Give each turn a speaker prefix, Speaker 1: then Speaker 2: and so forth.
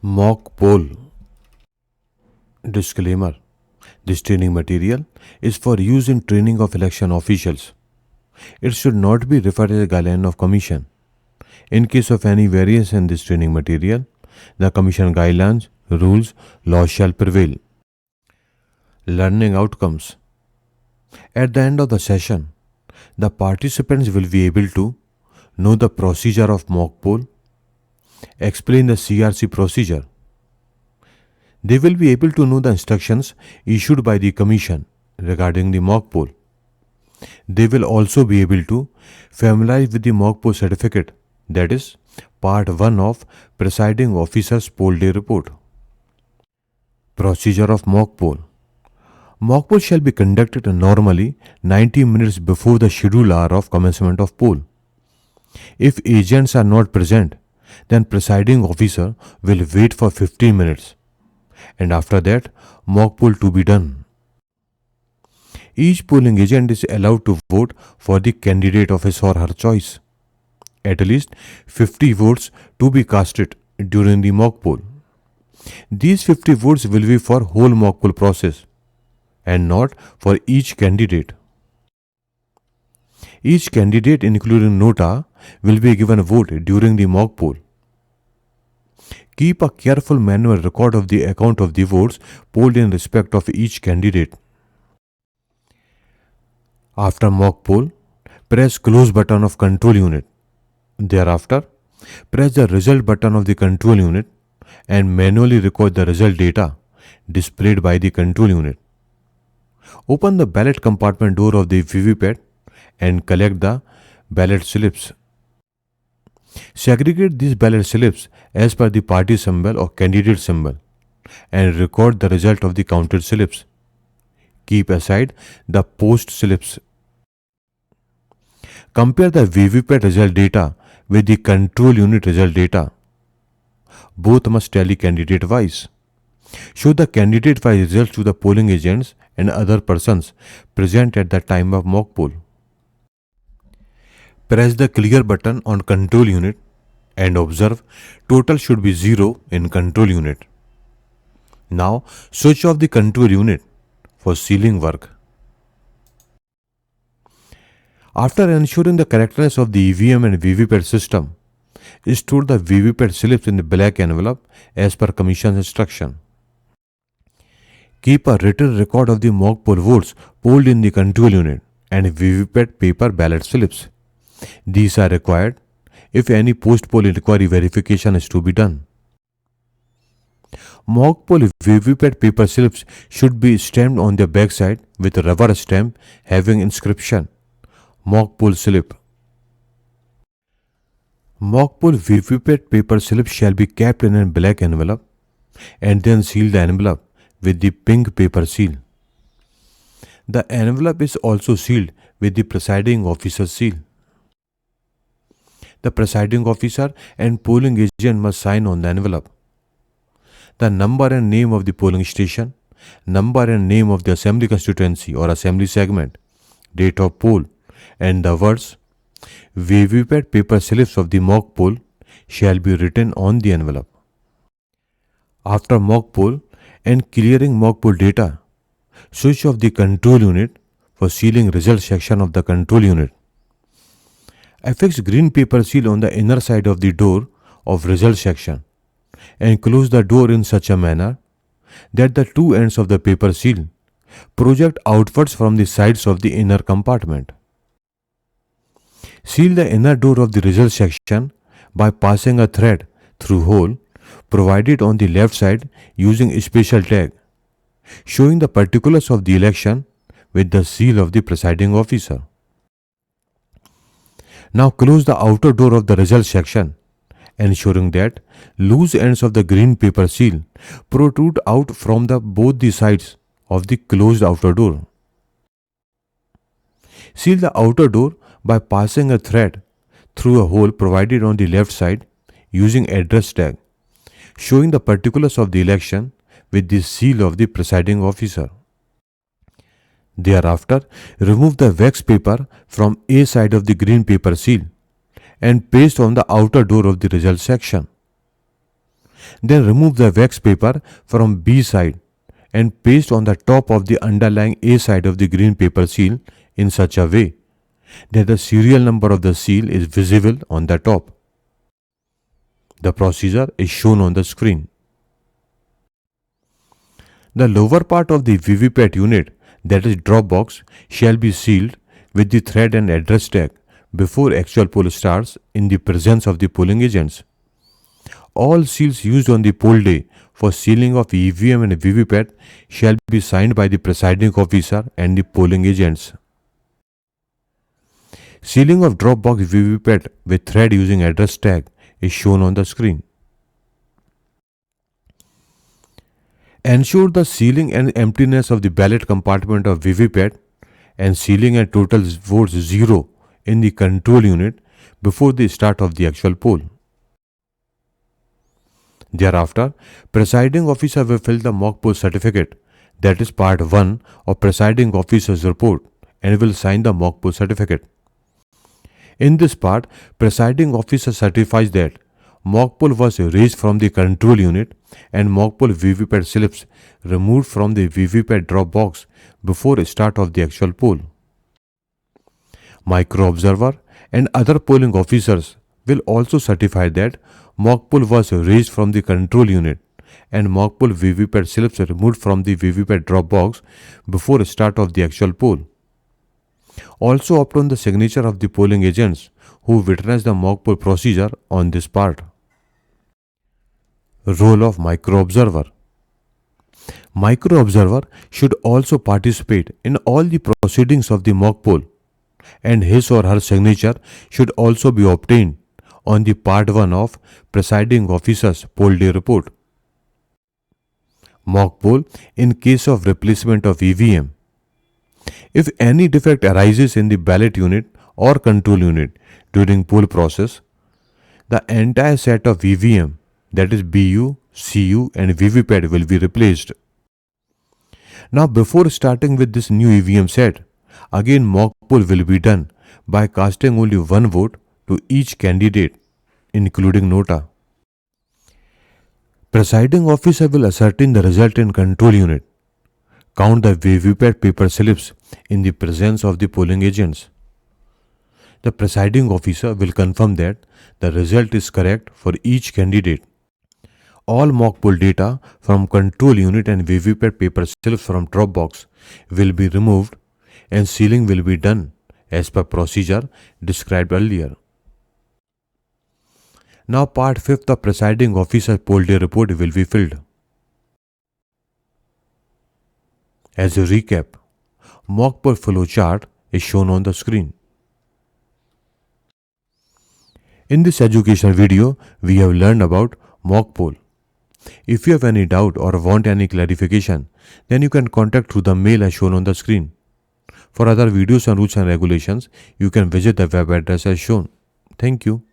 Speaker 1: Mock poll. Disclaimer. This training material is for use in training of election officials. It should not be referred as a guideline of commission. In case of any variance in this training material, the commission guidelines, rules, laws shall prevail. Learning outcomes. At the end of the session, the participants will be able to know the procedure of mock poll, explain the CRC procedure. They will be able to know the instructions issued by the Commission regarding the mock poll. They will also be able to familiarize with the mock poll certificate, that is, Part 1 of Presiding Officer's Poll Day Report. Procedure of mock poll. Mock poll shall be conducted normally 90 minutes before the scheduled hour of commencement of poll. If agents are not present, then presiding officer will wait for 15 minutes and after that mock poll to be done. Each polling agent is allowed to vote for the candidate of his or her choice. At least 50 votes to be casted during the mock poll. These 50 votes will be for whole mock poll process and not for each candidate. Each candidate, including nota, will be given a vote during the mock poll. Keep a careful manual record of the account of the votes polled in respect of each candidate. After mock poll, press close button of control unit. Thereafter, press the result button of the control unit and manually record the result data displayed by the control unit. Open the ballot compartment door of the VVPAT and collect the ballot slips. Segregate these ballot slips as per the party symbol or candidate symbol and record the result of the counted slips. Keep aside the post slips. Compare the VVPAT result data with the control unit result data. Both must tally candidate wise. Show the candidate wise results to the polling agents and other persons present at the time of mock poll. Press the clear button on control unit and observe total should be 0 in control unit. Now switch off the control unit for sealing work. After ensuring the correctness of the EVM and VVPAT system, store the VVPAT slips in the black envelope as per Commission's instruction. Keep a written record of the mock poll votes polled in the control unit and VVPAT paper ballot slips. These are required if any post-poll inquiry verification is to be done. Mock poll VVPAT paper slips should be stamped on their backside with a rubber stamp having inscription Mock poll slip. Mock poll VVPAT paper slip shall be kept in a black envelope and then seal the envelope with the pink paper seal. The envelope is also sealed with the presiding officer's seal. The presiding officer and polling agent must sign on the envelope. The number and name of the polling station, number and name of the assembly constituency or assembly segment, date of poll, and the words VVPAT paper slips of the mock poll shall be written on the envelope. After mock poll and clearing mock poll data, switch off the control unit for sealing result section of the control unit. Affix green paper seal on the inner side of the door of result section and close the door in such a manner that the two ends of the paper seal project outwards from the sides of the inner compartment. Seal the inner door of the result section by passing a thread through hole provided on the left side using a special tag showing the particulars of the election with the seal of the presiding officer. Now close the outer door of the result section, ensuring that loose ends of the green paper seal protrude out from both the sides of the closed outer door. Seal the outer door by passing a thread through a hole provided on the left side using address tag, showing the particulars of the election with the seal of the presiding officer. Thereafter, remove the wax paper from A side of the green paper seal and paste on the outer door of the result section. Then remove the wax paper from B side and paste on the top of the underlying A side of the green paper seal in such a way that the serial number of the seal is visible on the top. The procedure is shown on the screen. The lower part of the VVPAT unit, that is drop box, shall be sealed with the thread and address tag before actual poll starts in the presence of the polling agents. All seals used on the poll day for sealing of EVM and VVPAT shall be signed by the presiding officer and the polling agents. Sealing of drop box VVPAT with thread using address tag is shown on the screen. Ensure the sealing and emptiness of the ballot compartment of VVPAT and sealing and total votes 0 in the control unit before the start of the actual poll. Thereafter, presiding officer will fill the mock poll certificate, that is part 1 of presiding officer's report, and will sign the mock poll certificate. In this part, presiding officer certifies that mock poll was raised from the control unit and mock poll VVPAT slips removed from the VVPAT drop box before start of the actual poll. Micro observer and other polling officers will also certify that mock poll was raised from the control unit and mock poll VVPAT slips removed from the VVPAT drop box before start of the actual poll. Also opt on the signature of the polling agents who witness the mock poll procedure on this part. Role of micro observer. Micro observer should also participate in all the proceedings of the mock poll, and his or her signature should also be obtained on the part 1 of presiding officer's poll day report. Mock poll in case of replacement of EVM. If any defect arises in the ballot unit or control unit during poll process, the entire set of EVM, that is BU, CU and VVPAT will be replaced. Now before starting with this new EVM set, again mock poll will be done by casting only one vote to each candidate, including nota. Presiding officer will ascertain the result in control unit, count the VVPAT paper slips in the presence of the polling agents. The presiding officer will confirm that the result is correct for each candidate. All mock poll data from control unit and VVPAT paper slips from drop box will be removed and sealing will be done as per procedure described earlier. Now part 5th of presiding officer poll day report will be filled. As a recap, mock poll flow chart is shown on the screen. In this educational video, we have learned about mock poll. If you have any doubt or want any clarification, then you can contact through the mail as shown on the screen. For other videos on rules and regulations, you can visit the web address as shown. Thank you.